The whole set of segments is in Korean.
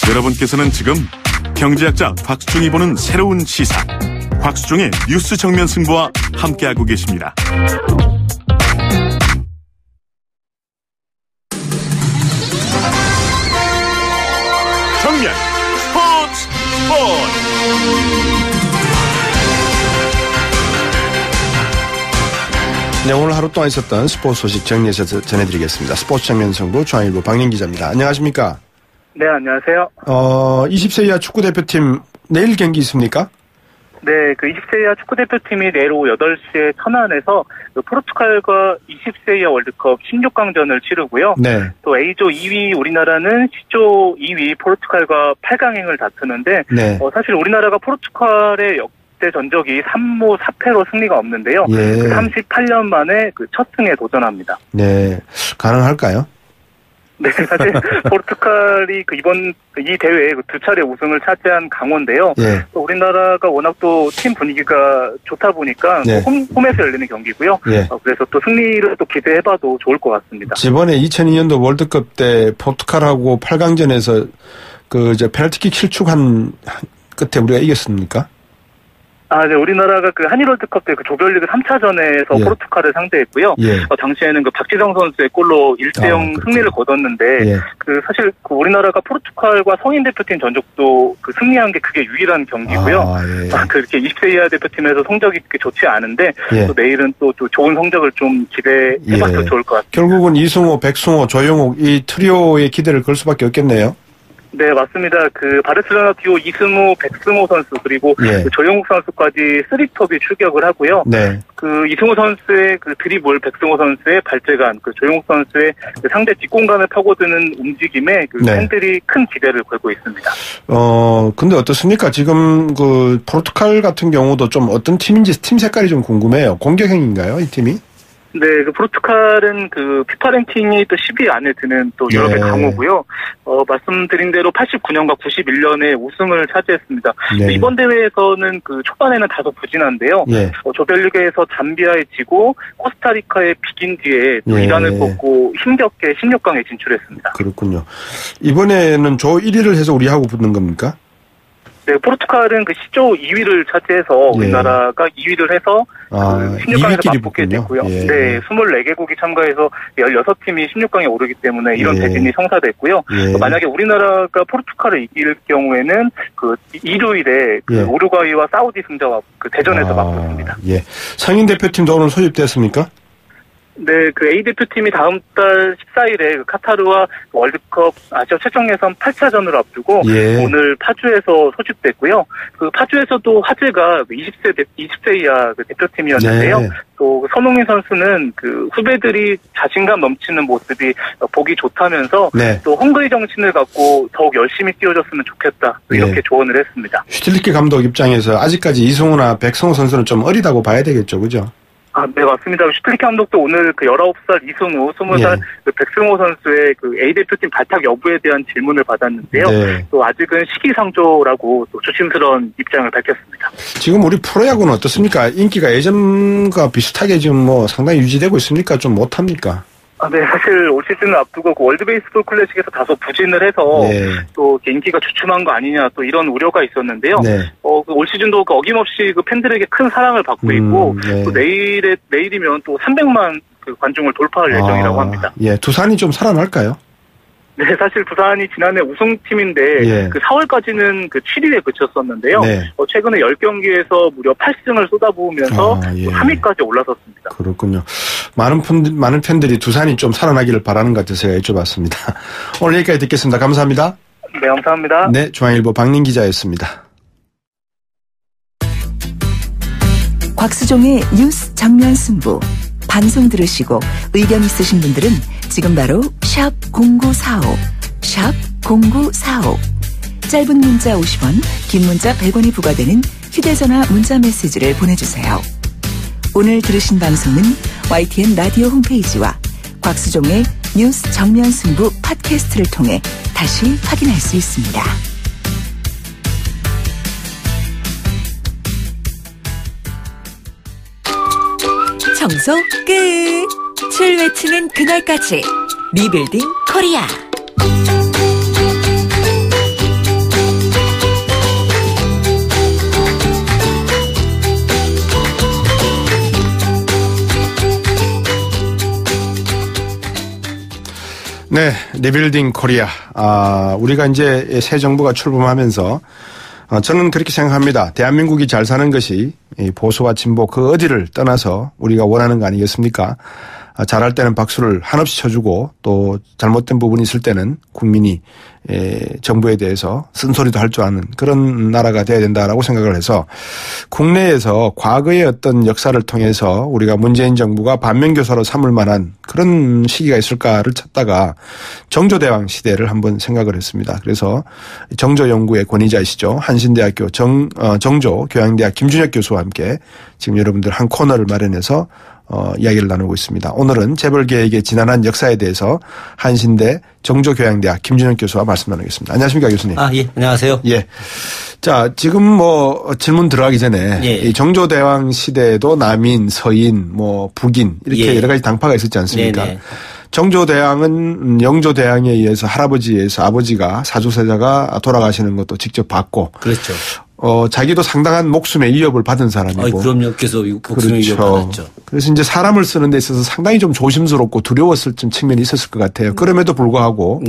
여러분께서는 지금 경제학자 곽수종이 보는 새로운 시사, 곽수종의 뉴스 정면 승부와 함께하고 계십니다. 정면 스포츠. 네, 오늘 하루 동안 있었던 스포츠 소식 정리해서 전해드리겠습니다. 스포츠 정면 승부 중앙일보 박민 기자입니다. 안녕하십니까? 네, 안녕하세요. 20세 이하 축구대표팀 내일 경기 있습니까? 네, 그 20세 이하 축구대표팀이 내일 오후 8시에 천안에서 포르투갈과 20세 이하 월드컵 16강전을 치르고요. 네. 또 A조 2위 우리나라는 C조 2위 포르투갈과 8강행을 다투는데, 네. 사실 우리나라가 포르투갈의 역대 전적이 3무 4패로 승리가 없는데요. 예. 38년 만에 그 첫 승에 도전합니다. 네. 가능할까요? 네, 사실 포르투갈이 이번 이 대회에 두 차례 우승을 차지한 강호인데요. 예. 또 우리나라가 워낙 또 팀 분위기가 좋다 보니까 네. 홈에서 열리는 경기고요. 예. 그래서 또 승리를 또 기대해봐도 좋을 것 같습니다. 지번에 2002년도 월드컵 때 포르투갈하고 8강전에서 페널티킥 실축한 끝에 우리가 이겼습니까? 네, 우리나라가 한일 월드컵 때 조별리그 3차전에서 예. 포르투갈을 상대했고요. 예. 당시에는 박지성 선수의 골로 1대0 승리를 거뒀는데, 예. 사실 우리나라가 포르투갈과 성인 대표팀 전적도 승리한 게 그게 유일한 경기고요. 예. 그렇게 20세 이하 대표팀에서 성적이 그렇게 좋지 않은데, 예. 또 내일은 또 좋은 성적을 좀 기대해봐도 예. 좋을 것 같습니다. 결국은 이승호, 백승호, 조영욱 이 트리오의 기대를 걸 수밖에 없겠네요. 네, 맞습니다. 바르셀로나 듀오 이승우, 백승호 선수, 그리고 예. 조영욱 선수까지 3톱이 출격을 하고요. 네. 이승우 선수의 드리블, 백승호 선수의 발재간, 조영욱 선수의 상대 뒷공간을 파고드는 움직임에 네. 팬들이 큰 기대를 걸고 있습니다. 근데 어떻습니까? 지금 포르투갈 같은 경우도 좀 어떤 팀인지 팀 색깔이 좀 궁금해요. 공격형인가요, 이 팀이? 네, 포르투갈은 피파 랭킹이 또 10위 안에 드는 또 유럽의 예. 강호고요. 말씀드린 대로 89년과 91년에 우승을 차지했습니다. 네. 이번 대회에서는 초반에는 다소 부진한데요. 예. 조별리그에서 잠비아에 지고 코스타리카에 비긴 뒤에 또 예. 이란을 꺾고 힘겹게 16강에 진출했습니다. 그렇군요. 이번에는 조 1위를 해서 우리하고 붙는 겁니까? 네, 포르투갈은 C조 2위를 차지해서 예. 우리나라가 2위를 해서 16강에서 맞붙게 됐고요. 예. 네, 24개국이 참가해서 16팀이 16강에 오르기 때문에 이런 예. 대진이 성사됐고요. 예. 만약에 우리나라가 포르투갈을 이길 경우에는 일요일에 예. 우루과이와 사우디 승자와 대전에서 맞붙습니다. 예. 성인 대표팀도 오늘 소집됐습니까? 네, A 대표팀이 다음 달 14일에 카타르와 월드컵 아시아 최종 예선 8차전을 앞두고 예. 오늘 파주에서 소집됐고요. 파주에서도 화제가 20세 이하 대표팀이었는데요. 네. 또 손흥민 선수는 후배들이 자신감 넘치는 모습이 보기 좋다면서 네. 또 헝그리 정신을 갖고 더욱 열심히 뛰어줬으면 좋겠다. 이렇게 예. 조언을 했습니다. 슈틸리케 감독 입장에서 아직까지 이승우나 백승호 선수는 좀 어리다고 봐야 되겠죠, 그죠? 네, 맞습니다. 슈틸리케 감독도 오늘 19살 이승우, 20살 예. 백승호 선수의 A대표팀 발탁 여부에 대한 질문을 받았는데요. 네. 또 아직은 시기상조라고 또 조심스러운 입장을 밝혔습니다. 지금 우리 프로야구는 어떻습니까? 인기가 예전과 비슷하게 지금 상당히 유지되고 있습니까? 좀 못합니까? 네, 사실 올 시즌을 앞두고 월드 베이스볼 클래식에서 다소 부진을 해서 네. 또 인기가 주춤한 거 아니냐 또 이런 우려가 있었는데요. 네. 올 시즌도 어김없이 팬들에게 큰 사랑을 받고 있고 네. 또 내일이면 또 300만 관중을 돌파할 예정이라고 합니다. 예, 두산이 좀 살아날까요? 네, 사실 부산이 지난해 우승팀인데 예. 4월까지는 7위에 그쳤었는데요. 네. 최근에 10경기에서 무려 8승을 쏟아부으면서 예. 3위까지 올라섰습니다. 그렇군요. 많은 팬들이 두산이 좀 살아나기를 바라는 것 같아서 제가 여쭤봤습니다. 오늘 여기까지 듣겠습니다. 감사합니다. 네, 감사합니다. 네, 중앙일보 박민 기자였습니다. 곽수종의 뉴스 정면 승부. 방송 들으시고 의견 있으신 분들은 지금 바로 샵 0945, 샵 0945. 짧은 문자 50원, 긴 문자 100원이 부과되는 휴대전화 문자 메시지를 보내주세요. 오늘 들으신 방송은 YTN 라디오 홈페이지와 곽수종의 뉴스 정면 승부 팟캐스트를 통해 다시 확인할 수 있습니다. 청소 끝! 칠 외치는 그날까지 리빌딩 코리아. 네, 리빌딩 코리아. 우리가 이제 새 정부가 출범하면서 저는 그렇게 생각합니다. 대한민국이 잘 사는 것이 보수와 진보 그 어디를 떠나서 우리가 원하는 거 아니겠습니까? 잘할 때는 박수를 한없이 쳐주고 또 잘못된 부분이 있을 때는 국민이 정부에 대해서 쓴소리도 할 줄 아는 그런 나라가 돼야 된다라고 생각을 해서 국내에서 과거의 어떤 역사를 통해서 우리가 문재인 정부가 반면교사로 삼을 만한 그런 시기가 있을까를 찾다가 정조대왕 시대를 한번 생각을 했습니다. 그래서 정조연구의 권위자이시죠. 한신대학교 정조 교양대학 김준혁 교수와 함께 지금 여러분들 한 코너를 마련해서 이야기를 나누고 있습니다. 오늘은 재벌계획의 지난한 역사에 대해서 한신대 정조교양대학 김준혁 교수와 말씀 나누겠습니다. 안녕하십니까 교수님. 예, 안녕하세요. 예. 자, 지금 질문 들어가기 전에 이 정조대왕 시대에도 남인, 서인, 북인 이렇게 여러 가지 당파가 있었지 않습니까? 네네. 정조대왕은 영조대왕에 의해서 할아버지에 의해서 아버지가 사주세자가 돌아가시는 것도 직접 봤고. 그렇죠. 자기도 상당한 목숨의 위협을 받은 사람이고. 그럼요. 그래서 목숨의 위협을 받았죠. 그래서 이제 사람을 쓰는 데 있어서 상당히 좀 조심스럽고 두려웠을 좀 측면이 있었을 것 같아요. 그럼에도 불구하고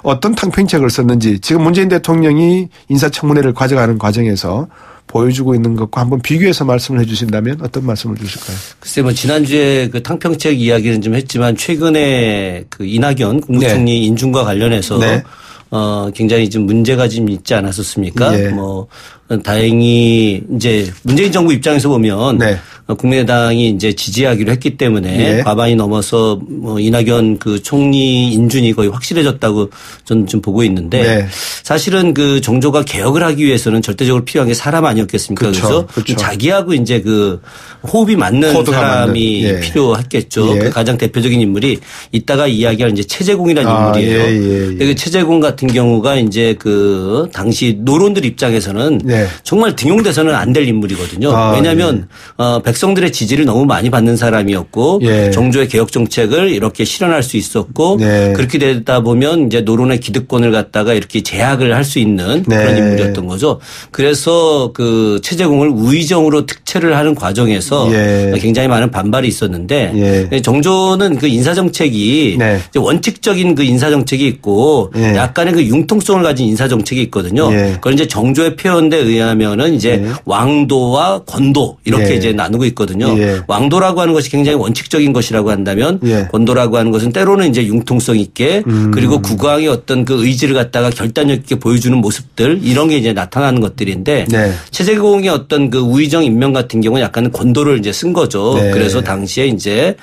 어떤 탕평책을 썼는지 지금 문재인 대통령이 인사청문회를 가져가는 과정에서 보여주고 있는 것과 한번 비교해서 말씀을 해 주신다면 어떤 말씀을 주실까요? 글쎄 지난주에 그 탕평책 이야기는 좀 했지만 최근에 그 이낙연 국무총리 인준과 관련해서 굉장히 좀 문제가 좀 있지 않았었습니까? 다행히 이제 문재인 정부 입장에서 보면 국민의당이 이제 지지하기로 했기 때문에 과반이 넘어서 이낙연 그 총리 인준이 거의 확실해졌다고 저는 좀 보고 있는데 사실은 그 정조가 개혁을 하기 위해서는 절대적으로 필요한 게 사람 아니었겠습니까? 그래서 자기하고 이제 그 호흡이 맞는 사람이 필요했겠죠. 그 가장 대표적인 인물이 이따가 이야기할 이제 최재공이라는 인물이에요. 그 최재공 같은 경우가 이제 그 당시 노론들 입장에서는 정말 등용돼서는 안 될 인물이거든요. 왜냐하면 백성들의 지지를 너무 많이 받는 사람이었고 정조의 개혁 정책을 이렇게 실현할 수 있었고 그렇게 되다 보면 이제 노론의 기득권을 갖다가 이렇게 제약을 할 수 있는 그런 인물이었던 거죠. 그래서 그 최재공을 우의정으로 특채를 하는 과정에서 굉장히 많은 반발이 있었는데 정조는 그 인사 정책이 원칙적인 그 인사 정책이 있고 약간의 그 융통성을 가진 인사 정책이 있거든요. 그걸 이제 정조의 표현에 의하면은 이제 왕도와 권도 이렇게 이제 나누고 있거든요. 왕도라고 하는 것이 굉장히 원칙적인 것이라고 한다면 권도라고 하는 것은 때로는 이제 융통성 있게 그리고 국왕의 어떤 그 의지를 갖다가 결단력 있게 보여주는 모습들 이런 게 이제 나타나는 것들인데 최재공의 어떤 그 우의정 임명 같은 경우는 약간 권도를 이제 쓴 거죠. 그래서 당시에 이제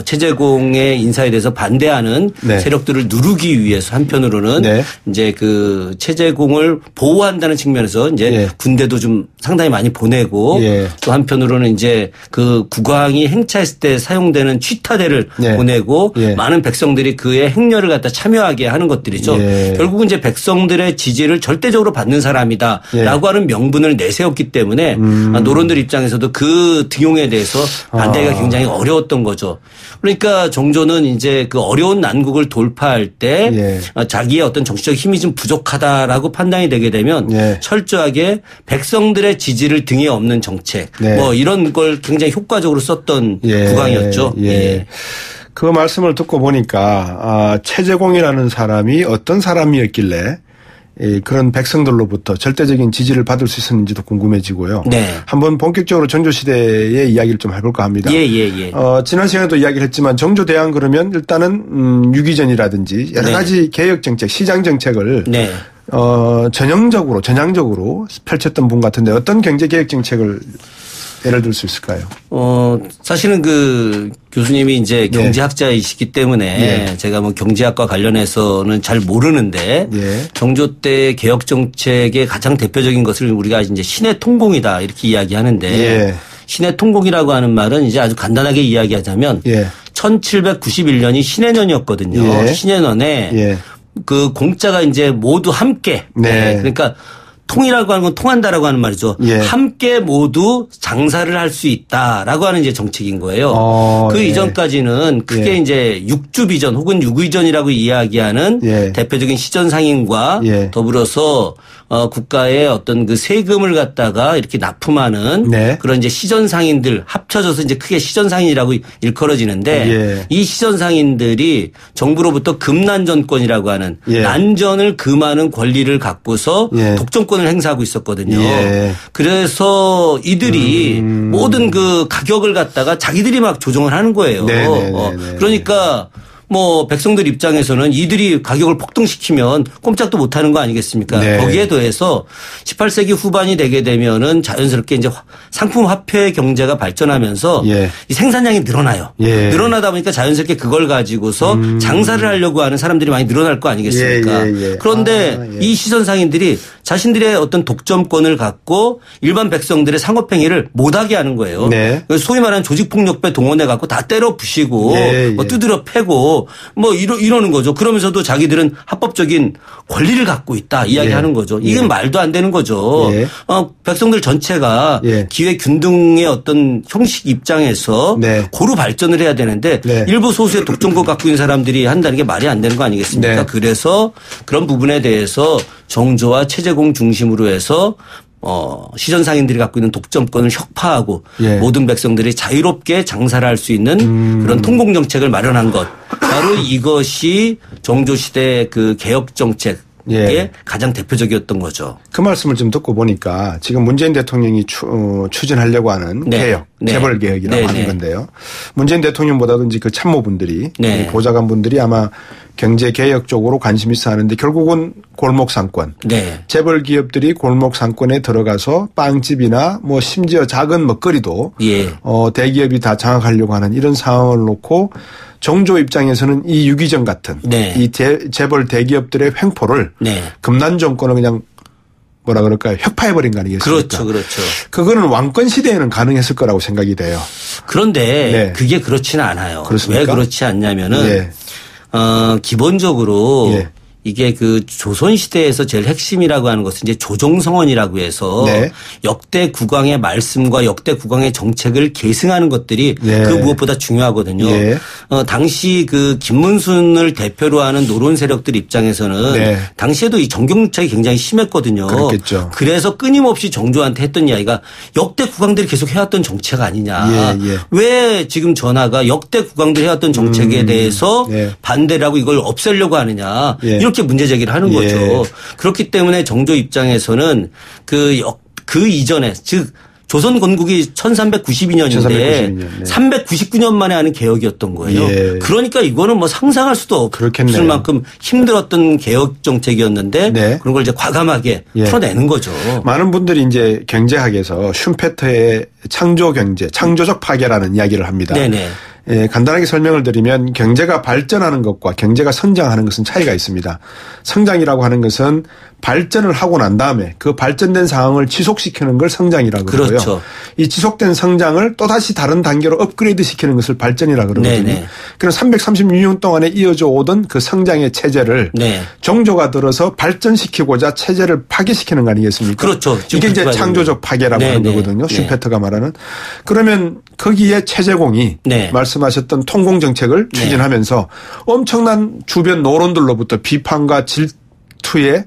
최재공의 인사에 대해서 반대하는 세력들을 누르기 위해서 한편으로는 이제 그 최재공을 보호한다는 측면에서 이제 군대도 좀 상당히 많이 보내고 또 한편으로는 이제 그 국왕이 행차했을 때 사용되는 취타대를 보내고 많은 백성들이 그의 행렬을 갖다 참여하게 하는 것들이죠. 결국은 이제 백성들의 지지를 절대적으로 받는 사람이다라고 하는 명분을 내세웠기 때문에 노론들 입장에서도 그 등용에 대해서 반대가 굉장히 어려웠던 거죠. 그러니까 정조는 이제 그 어려운 난국을 돌파할 때 자기의 어떤 정치적 힘이 좀 부족하다라고 판단이 되게 되면 철저하게 백성들의 지지를 등에 업는 정책 이런 걸 굉장히 효과적으로 썼던 국왕이었죠. 그 말씀을 듣고 보니까 최재공이라는 사람이 어떤 사람이었길래 그런 백성들로부터 절대적인 지지를 받을 수 있었는지도 궁금해지고요. 한번 본격적으로 정조시대의 이야기를 좀 해볼까 합니다. 지난 시간에도 이야기를 했지만 정조대왕 그러면 일단은 유기전이라든지 여러 가지 개혁정책, 시장정책을 전향적으로 펼쳤던 분 같은데 어떤 경제개혁정책을 예를 들 수 있을까요? 사실은 그 교수님이 이제 경제학자이시기 때문에 제가 경제학과 관련해서는 잘 모르는데 정조 때 개혁 정책의 가장 대표적인 것을 우리가 이제 신의 통공이다 이렇게 이야기하는데 신의 통공이라고 하는 말은 이제 아주 간단하게 이야기하자면 1791년이 신해년이었거든요. 신해년에 그 공자가 이제 모두 함께 그러니까 통이라고 하는 건 통한다라고 하는 말이죠. 예. 함께 모두 장사를 할 수 있다라고 하는 이제 정책인 거예요. 그 예. 이전까지는 크게 예. 이제 육주 비전 혹은 유구이전이라고 이야기하는 예. 대표적인 시전 상인과 예. 더불어서 국가의 어떤 그 세금을 갖다가 이렇게 납품하는 네. 그런 이제 시전 상인들 합쳐져서 이제 크게 시전 상인이라고 일컬어지는데 예. 이 시전 상인들이 정부로부터 금난전권이라고 하는 예. 난전을 금하는 권리를 갖고서 예. 독점권을 행사하고 있었거든요. 예. 그래서 이들이 모든 그 가격을 갖다가 자기들이 막 조정을 하는 거예요. 그러니까 뭐 백성들 입장에서는 이들이 가격을 폭등시키면 꼼짝도 못하는 거 아니겠습니까? 네. 거기에 더해서 18세기 후반이 되게 되면은 자연스럽게 이제 상품 화폐 경제가 발전하면서 예. 이 생산량이 늘어나요. 예. 늘어나다 보니까 자연스럽게 그걸 가지고서 장사를 하려고 하는 사람들이 많이 늘어날 거 아니겠습니까? 예. 그런데 이 시선상인들이 자신들의 어떤 독점권을 갖고 일반 백성들의 상업행위를 못하게 하는 거예요. 네. 소위 말하는 조직폭력배 동원해 갖고 다 때려 부시고 뭐 두드려 패고 뭐 이러는 거죠. 그러면서도 자기들은 합법적인 권리를 갖고 있다 이야기하는 거죠. 이게 말도 안 되는 거죠. 백성들 전체가 기회 균등의 어떤 형식 입장에서 고루 발전을 해야 되는데 일부 소수의 독점권 갖고 있는 사람들이 한다는 게 말이 안 되는 거 아니겠습니까? 그래서 그런 부분에 대해서 정조와 체제공 중심으로 해서 시전 상인들이 갖고 있는 독점권을 혁파하고 모든 백성들이 자유롭게 장사를 할 수 있는 그런 통공 정책을 마련한 것. 바로 이것이 정조 시대 그 개혁 정책의 가장 대표적이었던 거죠. 그 말씀을 좀 듣고 보니까 지금 문재인 대통령이 추진하려고 하는 개혁, 재벌 개혁이라고 하는 건데요. 문재인 대통령보다도 이제 그 참모분들이 보좌관분들이 아마 경제 개혁 쪽으로 관심 있어 하는데 결국은 골목 상권, 재벌 기업들이 골목 상권에 들어가서 빵집이나 뭐 심지어 작은 먹거리도 대기업이 다 장악하려고 하는 이런 상황을 놓고 정조 입장에서는 이 유기전 같은 이 재벌 대기업들의 횡포를 금난 정권을 그냥 뭐라 그럴까요? 혁파해버린 거 아니겠습니까? 그렇죠. 그거는 왕권 시대에는 가능했을 거라고 생각이 돼요. 그런데 그게 그렇지는 않아요. 그렇습니까? 왜 그렇지 않냐면은 기본적으로 이게 그 조선시대에서 제일 핵심이라고 하는 것은 이제 조정성언이라고 해서 역대 국왕의 말씀과 역대 국왕의 정책을 계승하는 것들이 그 무엇보다 중요하거든요. 당시 그 김문순을 대표로 하는 노론 세력들 입장에서는 당시에도 이 정경유착이 굉장히 심했거든요. 그렇겠죠. 그래서 끊임없이 정조한테 했던 이야기가 역대 국왕들이 계속 해왔던 정책 아니냐. 왜 지금 전하가 역대 국왕들이 해왔던 정책에 대해서 반대를 하고 이걸 없애려고 하느냐. 이렇게 문제 제기를 하는 거죠. 그렇기 때문에 정조 입장에서는 그 이전에 즉 조선 건국이 1392년인데 399년 만에 하는 개혁이었던 거예요. 그러니까 이거는 뭐 상상할 수도 없을 만큼 힘들었던 개혁 정책이었는데 그런 걸 이제 과감하게 풀어내는 거죠. 많은 분들이 이제 경제학에서 슌페터의 창조 경제, 창조적 파괴라는 이야기를 합니다. 간단하게 설명을 드리면 경제가 발전하는 것과 경제가 성장하는 것은 차이가 있습니다. 성장이라고 하는 것은 발전을 하고 난 다음에 그 발전된 상황을 지속시키는 걸 성장이라고 그러고요. 이 지속된 성장을 또다시 다른 단계로 업그레이드 시키는 것을 발전이라고 그러거든요. 그럼 336년 동안에 이어져 오던 그 성장의 체제를 정조가 들어서 발전시키고자 체제를 파괴시키는 거 아니겠습니까? 그렇죠. 이게 이제 창조적 파괴라고 하는 거거든요. 슌페터가 말하는. 그러면 거기에 체제공이 말씀하셨던 통공정책을 추진하면서 엄청난 주변 노론들로부터 비판과 질투의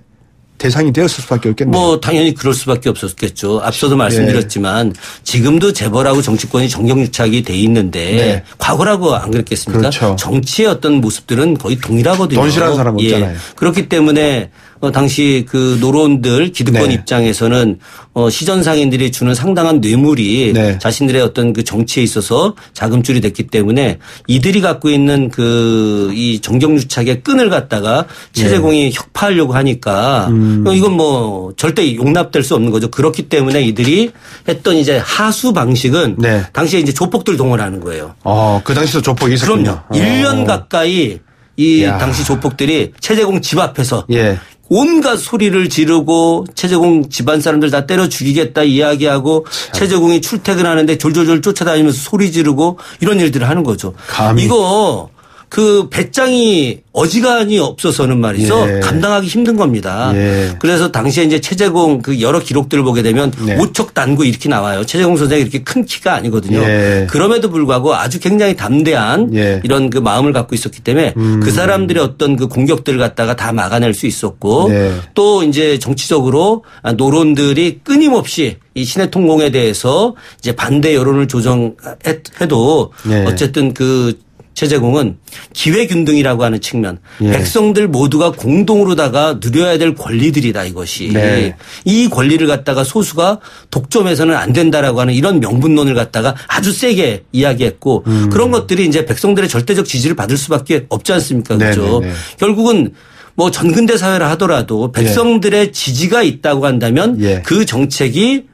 대상이 되었을 수밖에 없겠네요. 뭐 당연히 그럴 수밖에 없었겠죠. 앞서도 말씀드렸지만 지금도 재벌하고 정치권이 정경유착이 돼 있는데 과거라고 안 그랬겠습니까? 정치의 어떤 모습들은 거의 동일하거든요. 돈 싫어하는 사람 없잖아요. 그렇기 때문에 당시 그 노론들 기득권 입장에서는 시전 상인들이 주는 상당한 뇌물이 자신들의 어떤 그 정치에 있어서 자금줄이 됐기 때문에 이들이 갖고 있는 그 이 정경유착의 끈을 갖다가 체제공이 혁파하려고 하니까 이건 뭐 절대 용납될 수 없는 거죠. 그렇기 때문에 이들이 했던 이제 하수 방식은 당시에 이제 조폭들 동원하는 거예요. 그 당시도 조폭이 있었군요. 그럼요. 1년 가까이 이 당시 조폭들이 체제공 집 앞에서 온갖 소리를 지르고 체제공 집안 사람들 다 때려 죽이겠다 이야기하고 체제공이 출퇴근하는데 졸졸졸 쫓아다니면서 소리 지르고 이런 일들을 하는 거죠. 이거 그 배짱이 어지간히 없어서는 말이죠. 예. 감당하기 힘든 겁니다. 예. 그래서 당시에 이제 최재공 그 여러 기록들을 보게 되면 네. 5척 단구 이렇게 나와요. 최재공 선생이 이렇게 큰 키가 아니거든요. 예. 그럼에도 불구하고 아주 굉장히 담대한 예. 이런 그 마음을 갖고 있었기 때문에 그 사람들의 어떤 그 공격들을 갖다가 다 막아낼 수 있었고 네. 또 이제 정치적으로 노론들이 끊임없이 이 신해통공에 대해서 이제 반대 여론을 조정해도 네. 어쨌든 그 최재공은 기회균등이라고 하는 측면, 예. 백성들 모두가 공동으로다가 누려야 될 권리들이다 이것이. 네. 이 권리를 갖다가 소수가 독점해서는 안 된다라고 하는 이런 명분론을 갖다가 아주 세게 이야기했고 그런 것들이 이제 백성들의 절대적 지지를 받을 수밖에 없지 않습니까? 그렇죠. 네네네. 결국은 뭐 전근대 사회라 하더라도 백성들의 지지가 있다고 한다면 예. 그 정책이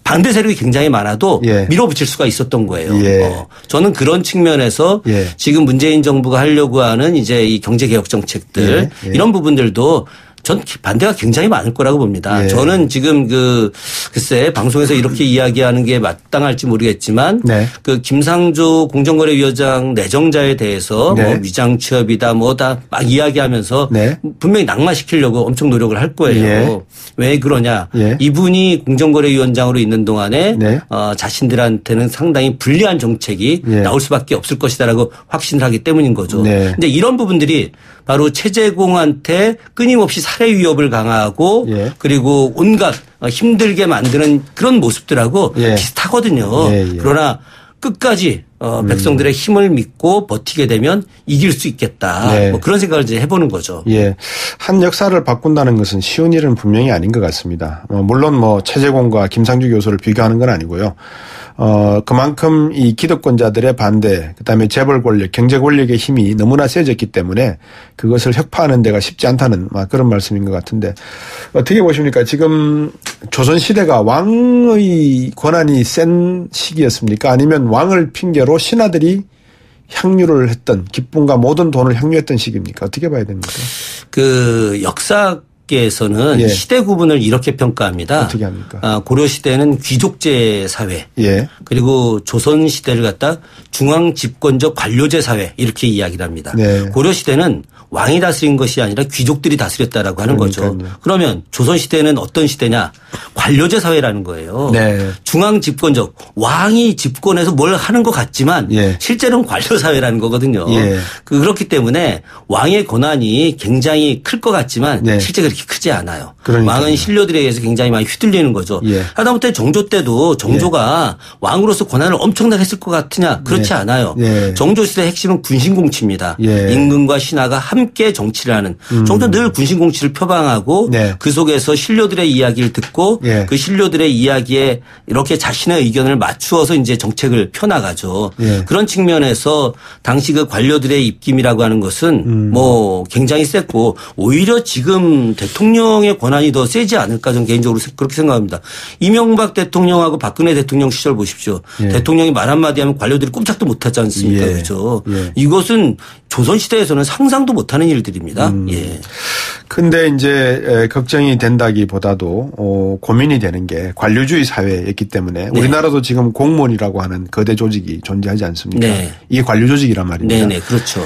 반대 세력이 굉장히 많아도 예. 밀어붙일 수가 있었던 거예요. 예. 저는 그런 측면에서 예. 지금 문재인 정부가 하려고 하는 이제 이 경제개혁 정책들 예. 예. 이런 부분들도 전 반대가 굉장히 많을 거라고 봅니다. 예. 저는 지금 글쎄 방송에서 이렇게 이야기하는 게 마땅할지 모르겠지만 네. 그 김상조 공정거래위원장 내정자에 대해서 네. 뭐 위장 취업이다 뭐 다 막 이야기하면서 네. 분명히 낙마시키려고 엄청 노력을 할 거예요. 예. 왜 그러냐? 예. 이분이 공정거래위원장으로 있는 동안에 네. 자신들한테는 상당히 불리한 정책이 예. 나올 수밖에 없을 것이다라고 확신을 하기 때문인 거죠. 네. 근데 이런 부분들이 바로 최재공한테 끊임없이 살해 위협을 강화하고 예. 그리고 온갖 힘들게 만드는 그런 모습들하고 예. 비슷하거든요. 예, 예. 그러나 끝까지 백성들의 힘을 믿고 버티게 되면 이길 수 있겠다. 네. 뭐 그런 생각을 이제 해보는 거죠. 예. 한 역사를 바꾼다는 것은 쉬운 일은 분명히 아닌 것 같습니다. 물론 뭐 최재공과 김상주 교수를 비교하는 건 아니고요. 그만큼 이 기득권자들의 반대, 그다음에 재벌 권력, 경제 권력의 힘이 너무나 세졌기 때문에 그것을 혁파하는 데가 쉽지 않다는 그런 말씀인 것 같은데 어떻게 보십니까? 지금 조선시대가 왕의 권한이 센 시기였습니까? 아니면 왕을 핑계로 신하들이 향유를 했던 기쁨과 모든 돈을 향유했던 시기입니까? 어떻게 봐야 됩니까? 그 역사계에서는 예. 시대 구분을 이렇게 평가합니다. 어떻게 합니까? 고려 시대는 귀족제 사회, 예. 그리고 조선 시대를 갖다 중앙 집권적 관료제 사회 이렇게 이야기를 합니다. 네. 고려 시대는 왕이 다스린 것이 아니라 귀족들이 다스렸다라고 하는 거죠. 그러면 조선 시대는 어떤 시대냐? 관료제 사회라는 거예요. 네. 중앙 집권적 왕이 집권해서 뭘 하는 것 같지만 예. 실제로는 관료 사회라는 거거든요. 예. 그렇기 때문에 왕의 권한이 굉장히 클 것 같지만 네. 실제 그렇게 크지 않아요. 그러니까요. 왕은 신료들에 의해서 굉장히 많이 휘둘리는 거죠. 예. 하다못해 정조 때도 정조가 왕으로서 권한을 엄청나게 했을 것 같으냐? 그렇지 예. 않아요. 예. 정조 시대 핵심은 군신공치입니다. 예. 임금과 신하가 함께 정치를 하는 정조 늘 군신공치를 표방하고 네. 그 속에서 신료들의 이야기를 듣고 예. 그 신료들의 이야기에 이렇게 자신의 의견을 맞추어서 이제 정책을 펴나가죠. 예. 그런 측면에서 당시 그 관료들의 입김이라고 하는 것은 뭐 굉장히 셌고 오히려 지금 대통령의 권한이 더 세지 않을까 저는 개인적으로 그렇게 생각합니다. 이명박 대통령하고 박근혜 대통령 시절 보십시오. 예. 대통령이 말 한마디 하면 관료들이 꼼짝도 못하지 않습니까? 예. 그렇죠. 예. 이것은 조선시대에서는 상상도 못하는 일들입니다. 예. 근데 이제 걱정이 된다기보다도 고민이 되는 게 관료주의 사회였기 때문에 네. 우리나라도 지금 공무원이라고 하는 거대 조직이 존재하지 않습니까? 네. 이게 관료 조직이란 말입니다. 네네 그렇죠.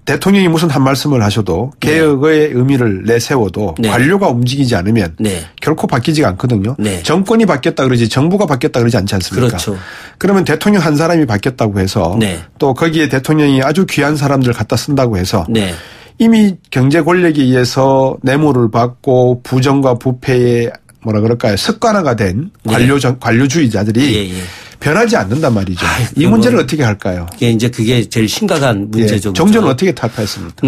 대통령이 무슨 한 말씀을 하셔도 개혁의 의미를 내세워도 네. 관료가 움직이지 않으면 네. 결코 바뀌지가 않거든요. 네. 정권이 바뀌었다 그러지 정부가 바뀌었다 그러지 않지 않습니까? 그렇죠. 그러면 대통령 한 사람이 바뀌었다고 해서 네. 또 거기에 대통령이 아주 귀한 사람들 갖다 쓴다고 해서 네. 이미 경제 권력에 의해서 뇌물을 받고 부정과 부패에 뭐라 그럴까요? 습관화가 된 관료주의자들이 예, 예. 변하지 않는단 말이죠. 이 문제를 어떻게 할까요? 그게 제일 심각한 문제죠. 예. 정조는 어떻게 타파했습니까?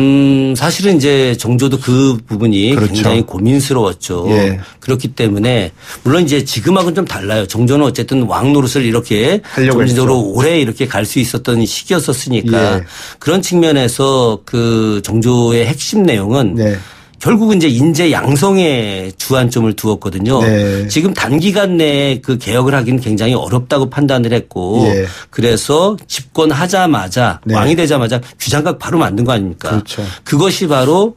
사실은 이제 정조도 그 부분이 그렇죠. 굉장히 고민스러웠죠. 예. 그렇기 때문에 물론 이제 지금하고는 좀 달라요. 정조는 어쨌든 왕 노릇을 이렇게 점진적으로 오래 이렇게 갈 수 있었던 시기였었으니까 예. 그런 측면에서 그 정조의 핵심 내용은 네. 결국은 이제 인재 양성에 주안점을 두었거든요. 네. 지금 단기간 내에 그 개혁을 하기는 굉장히 어렵다고 판단을 했고 예. 그래서 집권하자마자 네. 왕이 되자마자 규장각 바로 만든 거 아닙니까? 그렇죠. 그것이 바로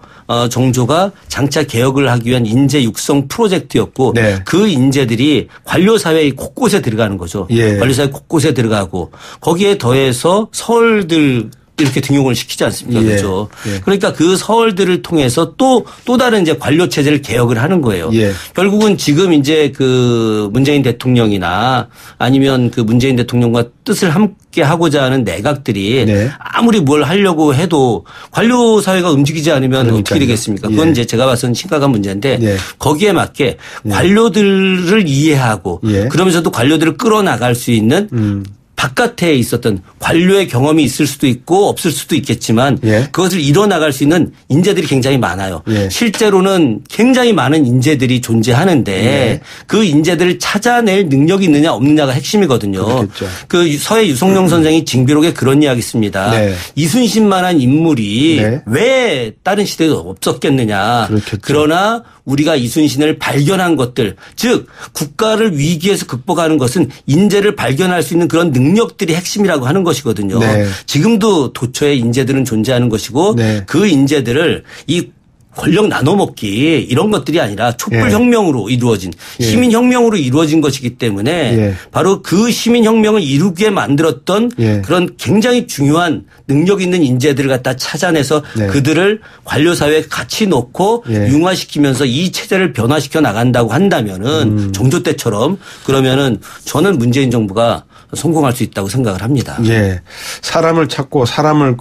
정조가 장차 개혁을 하기 위한 인재 육성 프로젝트였고 네. 그 인재들이 관료사회 곳곳에 들어가는 거죠. 예. 관료사회 곳곳에 들어가고 거기에 더해서 서울들 이렇게 등용을 시키지 않습니까? 예. 그렇죠. 예. 그러니까 그 서울들을 통해서 또 다른 이제 관료 체제를 개혁을 하는 거예요. 예. 결국은 지금 이제 그 문재인 대통령이나 아니면 그 문재인 대통령과 뜻을 함께 하고자 하는 내각들이 네. 아무리 뭘 하려고 해도 관료 사회가 움직이지 않으면 그러니까요. 어떻게 되겠습니까? 그건 예. 이제 제가 봐서는 심각한 문제인데 예. 거기에 맞게 관료들을 이해하고 예. 그러면서도 관료들을 끌어나갈 수 있는 바깥에 있었던 관료의 경험이 있을 수도 있고 없을 수도 있겠지만 예. 그것을 이뤄나갈 수 있는 인재들이 굉장히 많아요. 예. 실제로는 굉장히 많은 인재들이 존재하는데 예. 그 인재들을 찾아낼 능력이 있느냐 없느냐가 핵심이거든요. 그렇겠죠. 그 서해 유성룡 선생이 징비록에 그런 이야기 씁니다. 네. 이순신만한 인물이 네. 왜 다른 시대에도 없었겠느냐. 그렇겠죠. 그러나 우리가 이순신을 발견한 것들 즉 국가를 위기에서 극복하는 것은 인재를 발견할 수 있는 그런 능력들이 핵심이라고 하는 것이거든요. 네. 지금도 도처에 인재들은 존재하는 것이고 네. 그 인재들을 이 권력 나눠먹기 이런 것들이 아니라 촛불혁명으로 이루어진 시민혁명으로 이루어진 것이기 때문에 바로 그 시민혁명을 이루게 만들었던 그런 굉장히 중요한 능력 있는 인재들을 갖다 찾아내서 그들을 관료사회에 같이 놓고 융화시키면서 이 체제를 변화시켜 나간다고 한다면은 정조 때처럼 그러면은 저는 문재인 정부가 성공할 수 있다고 생각을 합니다. 예. 사람을 찾고 사람을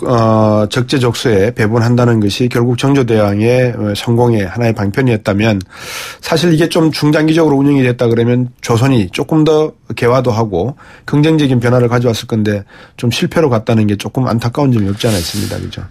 적재적소에 배분한다는 것이 결국 정조대왕의 성공의 하나의 방편이었다면 사실 이게 좀 중장기적으로 운영이 됐다 그러면 조선이 조금 더 개화도 하고 긍정적인 변화를 가져왔을 건데 좀 실패로 갔다는 게 조금 안타까운 점이 없지 않아 있습니다. 그죠?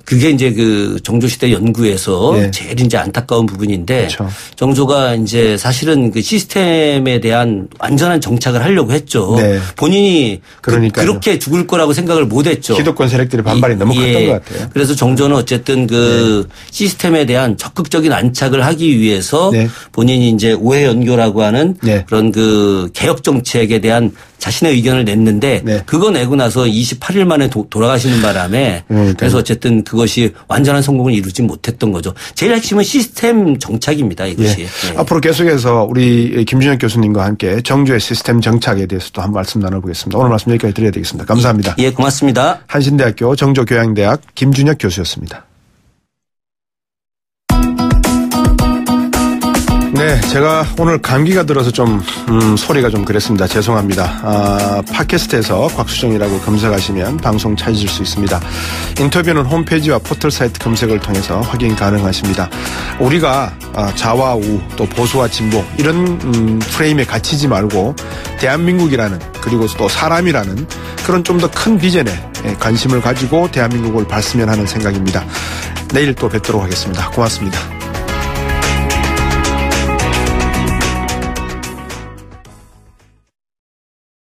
그게 이제 그 정조시대 연구에서 제일 이제 안타까운 부분인데 그렇죠. 정조가 이제 사실은 그 시스템에 대한 완전한 정착을 하려고 했죠. 네. 본인이 그렇게 죽을 거라고 생각을 못 했죠. 기득권 세력들의 반발이 너무 컸던 것 같아요. 그래서 정조는 어쨌든 그 시스템에 대한 적극적인 안착을 하기 위해서 본인이 이제 오해연교라고 하는 그런 그 개혁 정책에 대한 자신의 의견을 냈는데 그거 내고 나서 28일 만에 돌아가시는 바람에 그래서 어쨌든 그것이 완전한 성공을 이루지 못했던 거죠. 제일 핵심은 시스템 정착입니다. 이것이. 앞으로 계속해서 우리 김준혁 교수님과 함께 정조의 시스템 정착에 대해서도 한 말씀 나눠보겠습니다. 오늘 말씀 여기까지 드려야 되겠습니다. 감사합니다. 예, 고맙습니다. 한신대학교 정조교양대학 김준혁 교수였습니다. 네, 제가 오늘 감기가 들어서 좀 소리가 좀 그랬습니다. 죄송합니다. 팟캐스트에서 곽수정이라고 검색하시면 방송 찾으실 수 있습니다. 인터뷰는 홈페이지와 포털 사이트 검색을 통해서 확인 가능하십니다. 우리가 좌와 우 또 보수와 진보 이런 프레임에 갇히지 말고 대한민국이라는 그리고 또 사람이라는 그런 좀 더 큰 비전에 관심을 가지고 대한민국을 봤으면 하는 생각입니다. 내일 또 뵙도록 하겠습니다. 고맙습니다.